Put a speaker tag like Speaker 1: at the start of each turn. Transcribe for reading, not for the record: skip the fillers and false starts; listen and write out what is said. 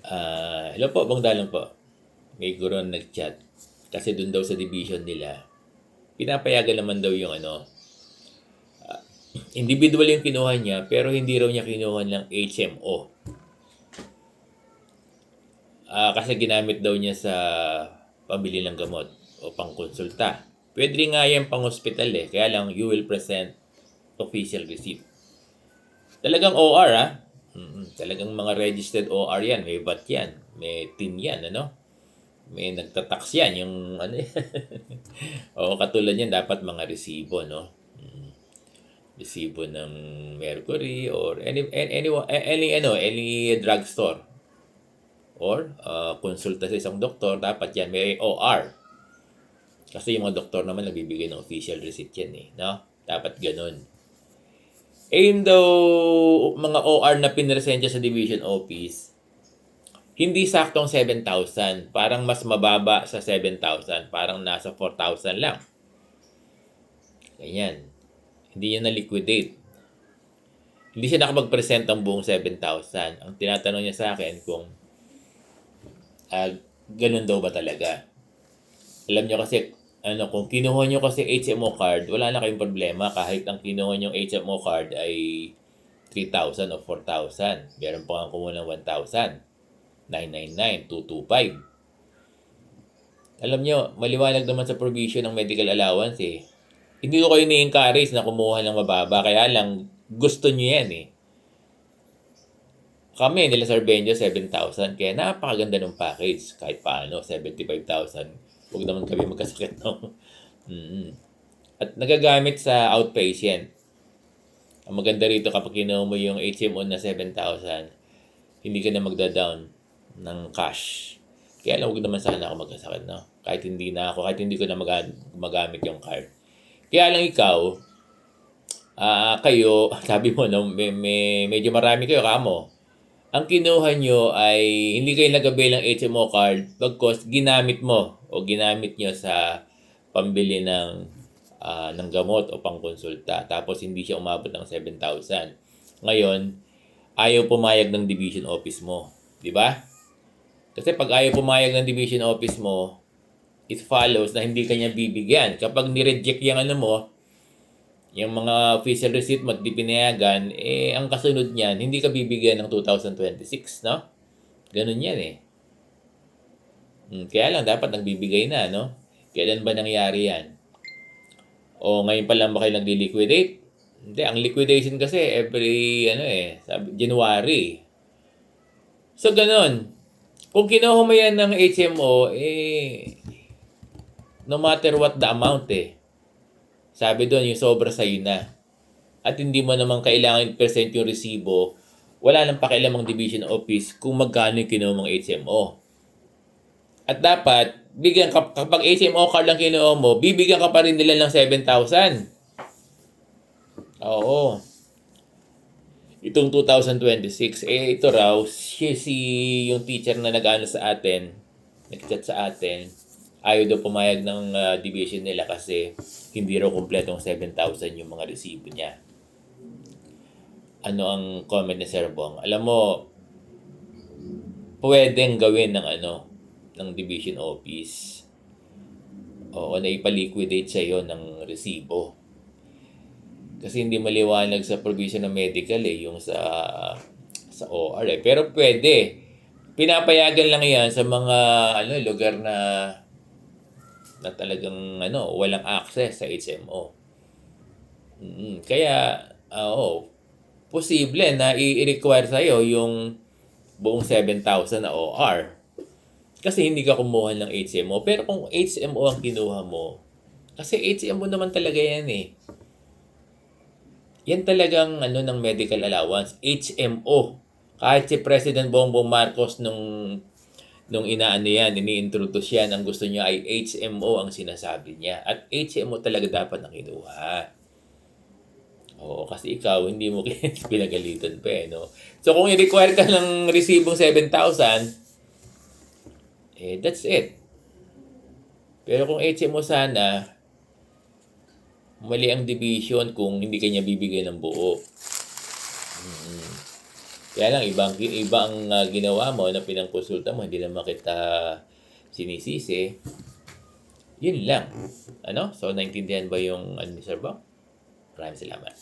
Speaker 1: Hello po, Bang Dalang po. May guro na nag-chat. Kasi dun daw sa division nila, pinapayagan naman daw yung individual yung kinuha niya, pero hindi raw niya kinuha ng HMO. Kasi ginamit daw niya sa pambili ng gamot o pangkonsulta. Pwede rin nga yan pang hospital kaya lang you will present official receipt. Talagang OR talagang mga registered OR yan, may VAT yan, may TIN yan, may nagtatax yan, yung o katulad yan, dapat mga resibo, no? Resibo ng Mercury or any drugstore or konsulta sa isang doktor, dapat yan may OR. Kasi yung mga doktor naman nagbibigay ng official receipt yan no? Dapat ganun. Yung daw mga OR na pinresensya sa division office, hindi saktong 7,000. Parang mas mababa sa 7,000. Parang nasa 4,000 lang. Ganyan. Hindi niya na-liquidate. Hindi siya nakapag-present ang buong 7,000. Ang tinatanong niya sa akin kung ganun daw ba talaga. Alam niyo kasi, kung kinuha niyo kasi HMO card, wala na kayong problema kahit ang kinuha niyong HMO card ay 3,000 o 4,000. Meron pa nga kumuha ng 1,000. 999, 225. Alam niyo, maliwanag naman sa provision ng medical allowance Hindi ko kayo ni-encourage na kumuha ng mababa, kaya lang gusto niyo yan Kami, nila Sir Benjo, 7,000. Kaya napakaganda ng package. Kahit paano, 75,000. Huwag naman kami magkasakit, no? At nagagamit sa outpatient. Ang maganda rito kapag kinuha mo yung HMO na 7,000, hindi ka na magda-down ng cash. Kaya lang huwag naman sana ako magkasakit, no? Kahit hindi ko na magamit yung card. Kaya lang ikaw, kayo, sabi mo, no, medyo marami kayo kamo. Ang kinuha nyo ay hindi kayo nag-avail ng HMO card bagkos ginamit mo o ginamit nyo sa pambili ng gamot o pangkonsulta. Tapos hindi siya umabot ng 7,000. Ngayon, ayaw pumayag ng division office mo. Di ba? Kasi pag ayaw pumayag ng division office mo, it follows na hindi kanya bibigyan. Kapag ni-reject yung yung mga official receipt mo at di pinayagan, ang kasunod niyan, hindi ka bibigyan ng 2026, no? Ganun yan Kaya lang dapat nagbibigay na, no? Kailan ba nangyari yan? O ngayon pa lang ba kayo nagli-liquidate? Hindi, ang liquidation kasi every, January. So, ganun. Kung kinuha mo yan ng HMO, no matter what the amount sabi doon, yung sobra sa'yo na. At hindi mo naman kailangan present yung resibo, wala nang pakialam ang division office kung magkano yung kinuha mong HMO. At dapat, kapag HMO card lang kinuha mo, bibigyan ka pa rin nila ng 7,000. Oo. Itong 2026, ito raw, yung teacher na nag-ano sa atin, nag-chat sa atin, ayaw daw pumayag ng division nila kasi hindi raw kumpletong 7,000 yung mga resibo niya. Ano ang comment ni Sir Bong? Alam mo, pwedeng gawin ng division office. O na ipaliquidate sa iyo ng resibo. Kasi hindi maliwanag sa provision ng medical yung sa OR Pero pwede. Pinapayagan lang yan sa mga lugar na talagang walang access sa HMO. Kaya posible na i-require sa iyo yung buong 7,000 na OR. Kasi hindi ka kumuha ng HMO. Pero kung HMO ang kinuha mo, kasi HMO naman talaga yan Yan talagang ng medical allowance, HMO. Kahit si President Bongbong Marcos nung ini-introduce yan, ang gusto niya ay HMO ang sinasabi niya. At HMO talaga dapat na kinuha. Oo, kasi ikaw, hindi mo pinagalitan pa no? So, kung i-require ka ng resibong 7,000, that's it. Pero kung HMO sana, mali ang division kung hindi kanya bibigay ng buo. Kaya lang iba ang ginawa mo na pinangkonsulta mo, hindi naman kita sinisisi. Yun lang. Ano? So, naintindihan ba yung ano ni Sir Bong? Maraming salamat.